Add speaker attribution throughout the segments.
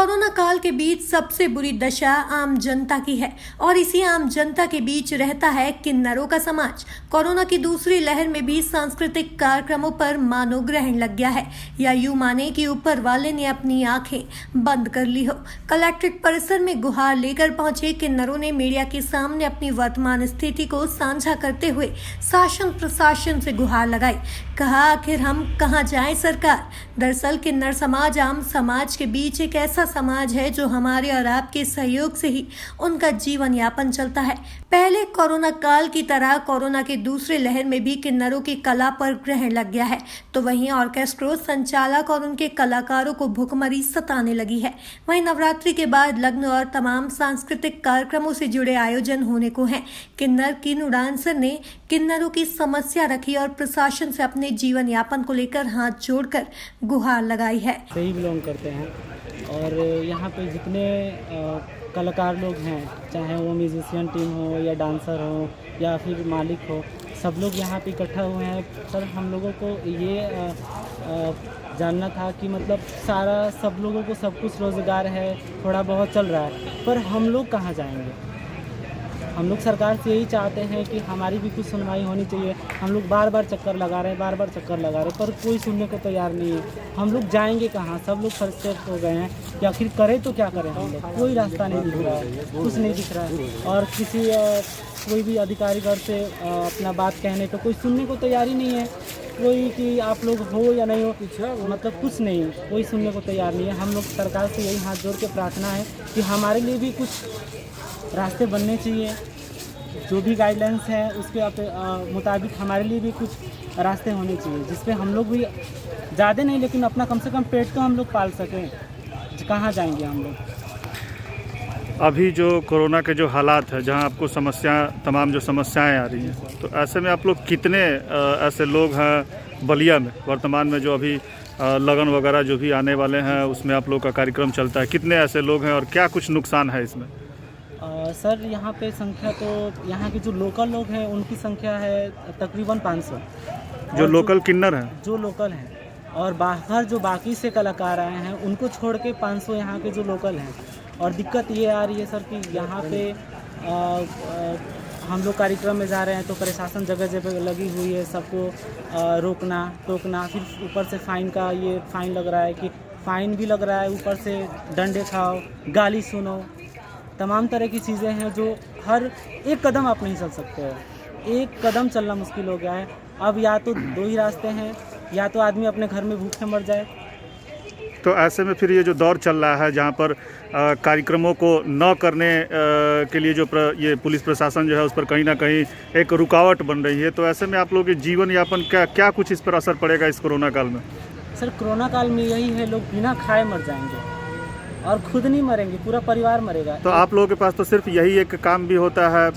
Speaker 1: Corona काल के बीच सबसे बुरी दशा आम जनता की है और इसी आम जनता के बीच रहता है किन्नरों का समाज। कोरोना की दूसरी लहर में भी सांस्कृतिक कार्यक्रमों पर मानो ग्रहण लग गया है, या यूं माने कि ऊपर वाले ने अपनी आंखें बंद कर ली हो। कलेक्ट्रेट परिसर में गुहार लेकर पहुंचे किन्नरों ने मीडिया के सामने अपनी वर्तमान स्थिति को साझा करते हुए शासन प्रशासन से गुहार लगाई। कहा, आखिर हम कहां जाएं सरकार। दरअसल किन्नर समाज आम समाज के बीच एक ऐसा समाज है जो हमारे और आपके सहयोग से ही उनका जीवन यापन चलता है। पहले कोरोना काल की तरह कोरोना के दूसरे लहर में भी किन्नरों की कला पर ग्रहण लग गया है, तो वहीं ऑर्केस्ट्रो संचालक और उनके कलाकारों को भूखमरी सताने लगी है। वहीं नवरात्रि के बाद लग्न और तमाम सांस्कृतिक कार्यक्रमों से जुड़े आयोजन होने को हैं। किन्नर किन्नू डांसर ने किन्नरों की समस्या रखी और प्रशासन से अपने जीवन यापन को लेकर हाथ जोड़कर गुहार लगाई है।
Speaker 2: सही बिलोंग करते हैं और यहाँ पे जितने कलाकार लोग हैं, चाहे वो म्यूजिशियन टीम हो या डांसर हो या फिर मालिक हो, सब लोग यहाँ पे इकट्ठा हुए हैं। सर, हम लोगों को ये जानना था कि मतलब सब लोगों को सब कुछ रोज़गार है, थोड़ा बहुत चल रहा है, पर हम लोग कहाँ जाएंगे। हम लोग सरकार से यही चाहते हैं कि हमारी भी कुछ सुनवाई होनी चाहिए। हम लोग बार बार चक्कर लगा रहे हैं, पर कोई सुनने को तैयार नहीं है। हम लोग जाएंगे कहाँ। सब लोग फ्रस्ट्रेट हो गए हैं कि आखिर करें तो क्या करें। हम लोग कोई रास्ता नहीं दिख रहा है, कुछ नहीं दिख रहा है, और कोई भी अधिकारीगण से अपना बात कहने पे कोई सुनने को तैयार ही नहीं है। कोई कि आप लोग हो या नहीं हो, मतलब कुछ नहीं, कोई सुनने को तैयार नहीं है। हम लोग सरकार से यही हाथ जोड़ के प्रार्थना है कि हमारे लिए भी कुछ रास्ते बनने चाहिए। जो भी गाइडलाइंस है उसके मुताबिक हमारे लिए भी कुछ रास्ते होने चाहिए, जिसपे हम लोग भी ज़्यादा नहीं लेकिन अपना कम से कम पेट तो हम लोग पाल सकें। कहाँ जाएंगे हम लोग।
Speaker 3: अभी जो कोरोना के जो हालात है, जहाँ आपको तमाम जो समस्याएं आ रही हैं, तो ऐसे में आप लोग कितने ऐसे लोग हैं बलिया में वर्तमान में जो अभी लगन वगैरह जो भी आने वाले हैं उसमें आप लोग का कार्यक्रम चलता है, कितने ऐसे लोग हैं और क्या कुछ नुकसान है इसमें।
Speaker 2: सर, यहाँ पे संख्या तो यहाँ के जो लोकल लोग हैं उनकी संख्या है तकरीबन 500
Speaker 3: जो लोकल किन्नर हैं,
Speaker 2: जो लोकल हैं, और बाहर जो बाकी से कलाकार आए हैं उनको छोड़ के 500 यहाँ के जो लोकल हैं। और दिक्कत ये आ रही है सर कि यहाँ पे हम लोग कार्यक्रम में जा रहे हैं तो प्रशासन जगह जगह लगी हुई है, सबको रोकना टोकना, फिर ऊपर से फाइन लग रहा है कि फ़ाइन भी लग रहा है, ऊपर से डंडे खाओ, गाली सुनो, तमाम तरह की चीज़ें हैं जो हर एक कदम आप नहीं चल सकते हो। एक कदम चलना मुश्किल हो गया है। अब या तो दो ही रास्ते हैं, या तो आदमी अपने घर में भूखे मर जाए।
Speaker 3: तो ऐसे में फिर ये जो दौर चल रहा है जहाँ पर कार्यक्रमों को न करने के लिए जो ये पुलिस प्रशासन जो है उस पर कहीं ना कहीं एक रुकावट बन रही है, तो ऐसे में आप लोगों के जीवन यापन क्या कुछ इस पर असर पड़ेगा इस कोरोना काल में। सर,
Speaker 2: कोरोना काल में यही है, लोग बिना खाए मर जाएंगे और खुद नहीं मरेंगे, पूरा परिवार मरेगा।
Speaker 3: तो आप लोगों के पास तो सिर्फ यही एक काम भी होता है,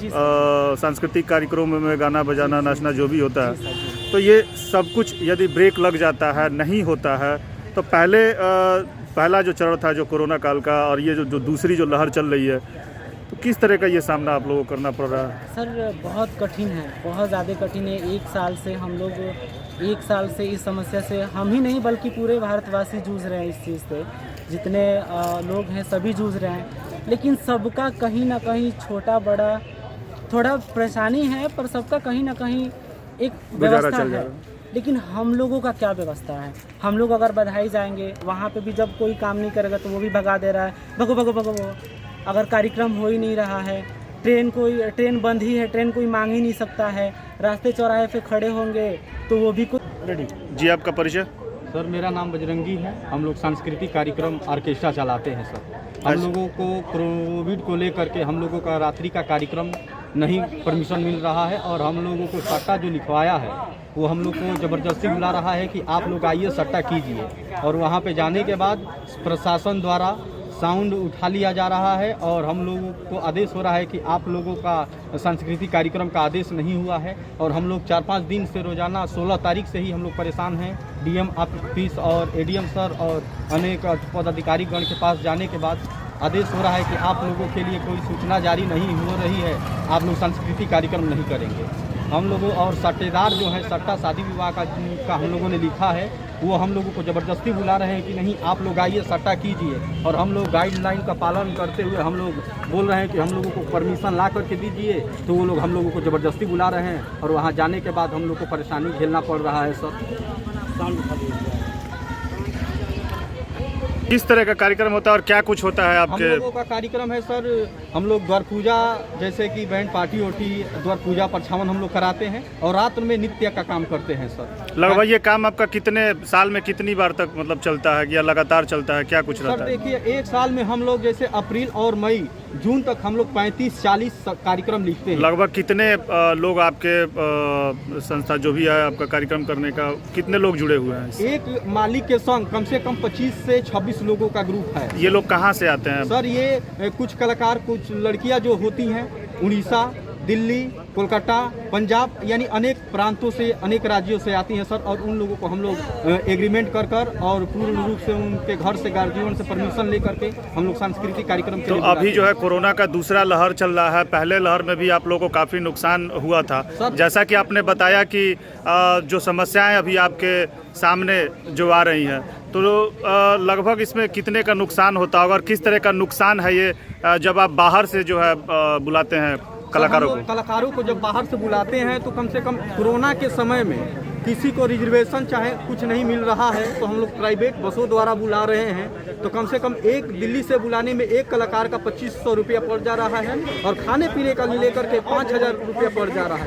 Speaker 3: सांस्कृतिक कार्यक्रमों में गाना बजाना नाचना जो भी होता है, तो ये सब कुछ यदि ब्रेक लग जाता है, नहीं होता है, तो पहला जो चरण था जो कोरोना काल का और ये जो दूसरी जो लहर चल रही है, तो किस तरह का ये सामना आप लोगों को करना पड़ रहा है।
Speaker 2: सर, बहुत कठिन है, बहुत ज़्यादा कठिन है। एक साल से इस समस्या से हम ही नहीं बल्कि पूरे भारतवासी जूझ रहे हैं। इस चीज़ से जितने लोग हैं सभी जूझ रहे हैं, लेकिन सबका कहीं ना कहीं छोटा बड़ा थोड़ा परेशानी है, पर सबका कहीं ना कहीं एक व्यवस्था है। लेकिन हम लोगों का क्या व्यवस्था है। हम लोग अगर बधाई जाएंगे, वहाँ पे भी जब कोई काम नहीं करेगा तो वो भी भगा दे रहा है, भगो। अगर कार्यक्रम हो ही नहीं रहा है, ट्रेन बंद ही है, ट्रेन कोई मांग ही नहीं सकता है, रास्ते चौराहे पे खड़े होंगे तो वो भी कुछ रेडी।
Speaker 3: जी, आपका परिचय।
Speaker 4: सर, मेरा नाम बजरंगी है। हम लोग सांस्कृतिक कार्यक्रम ऑर्केस्ट्रा चलाते हैं सर। हम लोगों को कोविड को लेकर के हम लोगों का रात्रि का कार्यक्रम नहीं परमिशन मिल रहा है, और हम लोगों को सट्टा जो लिखवाया है वो हम लोग को ज़बरदस्ती बुला रहा है कि आप लोग आइए सट्टा कीजिए, और वहाँ पे जाने के बाद प्रशासन द्वारा साउंड उठा लिया जा रहा है और हम लोगों को आदेश हो रहा है कि आप लोगों का सांस्कृतिक कार्यक्रम का आदेश नहीं हुआ है। और हम लोग 4-5 दिन से रोज़ाना 16 तारीख से ही हम लोग परेशान हैं। डीएम ऑफिस और एडीएम सर और अनेक पदाधिकारीगण के पास जाने के बाद आदेश हो रहा है कि आप लोगों के लिए कोई सूचना जारी नहीं हो रही है, आप लोग सांस्कृतिक कार्यक्रम नहीं करेंगे। हम लोगों और सट्टेदार जो है, सट्टा शादी विवाह का हम लोगों ने लिखा है, वो हम लोगों को ज़बरदस्ती बुला रहे हैं कि नहीं आप लोग आइए सट्टा कीजिए, और हम लोग गाइडलाइन का पालन करते हुए हम लोग बोल रहे हैं कि हम लोगों को परमिशन ला करके दीजिए, तो वो लोग हम लोगों को ज़बरदस्ती बुला रहे हैं और वहाँ जाने के बाद हम लोग को परेशानी झेलना पड़ रहा है सर।
Speaker 3: किस तरह का कार्यक्रम होता है और क्या कुछ होता है
Speaker 4: हम
Speaker 3: आपके?
Speaker 4: लोगों का कार्यक्रम है सर, हम लोग द्वार पूजा जैसे कि बैंड पार्टी ओटी द्वार पूजा परछावन हम लोग कराते हैं और रात में नृत्य का काम करते हैं सर।
Speaker 3: लगभग ये काम आपका कितने साल में कितनी बार तक मतलब चलता है या लगातार चलता है, क्या कुछ
Speaker 4: सर
Speaker 3: रहता है?
Speaker 4: देखिए, एक साल में हम लोग जैसे अप्रैल और मई जून तक हम लोग 35-40 कार्यक्रम लिखते हैं।
Speaker 3: लगभग कितने लोग आपके संस्था जो भी है आपका कार्यक्रम करने का, कितने लोग जुड़े हुए हैं?
Speaker 4: एक मालिक के संग कम से कम 25 से 26 लोगों का ग्रुप है।
Speaker 3: ये लोग कहाँ से आते हैं?
Speaker 4: सर ये कुछ कलाकार, कुछ लड़कियां जो होती हैं उड़ीसा, दिल्ली, कोलकाता, पंजाब, यानी अनेक प्रांतों से, अनेक राज्यों से आती हैं सर, और उन लोगों को हम लोग एग्रीमेंट कर कर और पूर्ण रूप से उनके घर से, गार्जियन से परमिशन ले करके हम लोग सांस्कृतिक कार्यक्रम के
Speaker 3: तो
Speaker 4: लिए
Speaker 3: अभी जो है कोरोना का दूसरा लहर चल रहा है, पहले लहर में भी आप लोगों को काफ़ी नुकसान हुआ था।
Speaker 4: सर,
Speaker 3: जैसा कि आपने बताया कि जो समस्याएं अभी आपके सामने जो आ रही हैं, तो लगभग इसमें कितने का नुकसान होता होगा और किस तरह का नुकसान है ये जब आप बाहर से जो है बुलाते हैं कलाकारों को?
Speaker 4: कलाकारों को जब बाहर से बुलाते हैं तो कम से कम कोरोना के समय में किसी को रिजर्वेशन चाहे कुछ नहीं मिल रहा है, तो हम लोग प्राइवेट बसों द्वारा बुला रहे हैं, तो कम से कम एक दिल्ली से बुलाने में एक कलाकार का 2500 रुपया पड़ जा रहा है और खाने पीने का लेकर के 5000 रुपया पड़ जा रहा है।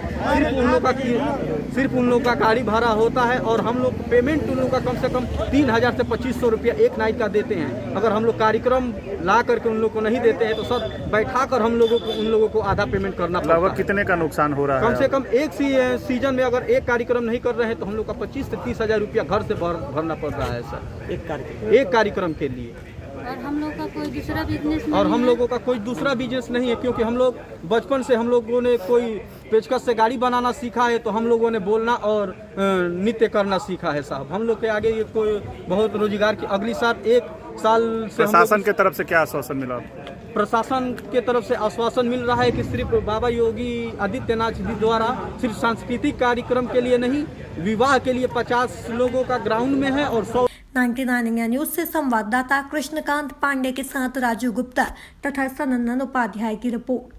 Speaker 4: सिर्फ उन लोग का गाड़ी भाड़ा होता है और हम लोग पेमेंट उन लोग का कम से कम 3000 से 2500 रुपया एक नाइट का देते हैं। अगर हम लोग कार्यक्रम ला करके उन लोग को नहीं देते हैं तो सर बैठा कर हम लोगों को उन लोगों को आधा पेमेंट करना पड़ता है।
Speaker 3: लगभग कितने का नुकसान हो रहा है?
Speaker 4: कम से कम एक सीजन में अगर एक कार्यक्रम नहीं कर रहे हैं तो हम लोग का 25 से 30 हजार रुपया घर से भरना पड़ रहा है सर, एक कार्यक्रम के लिए।
Speaker 5: और हम लोग का कोई दूसरा बिजनेस नहीं
Speaker 4: और हम
Speaker 5: है।
Speaker 4: लोगों का कोई दूसरा बिजनेस नहीं है, क्योंकि हम लोग बचपन से हम लोगों ने कोई पेचकस से गाड़ी बनाना सीखा है, तो हम लोगों ने बोलना और नृत्य करना सीखा है साहब। हम लोग के आगे ये कोई बहुत रोजगार की अगली साल, एक साल से
Speaker 3: प्रशासन के तरफ से क्या आश्वासन मिला?
Speaker 4: प्रशासन के तरफ से आश्वासन मिल रहा है कि सिर्फ बाबा योगी आदित्यनाथ जी द्वारा सिर्फ सांस्कृतिक कार्यक्रम के लिए नहीं, विवाह के लिए 50 लोगों का ग्राउंड में है और 100
Speaker 1: 99 इंडिया न्यूज से संवाददाता कृष्णकांत पांडे के साथ राजू गुप्ता तथा सनंदन उपाध्याय की रिपोर्ट।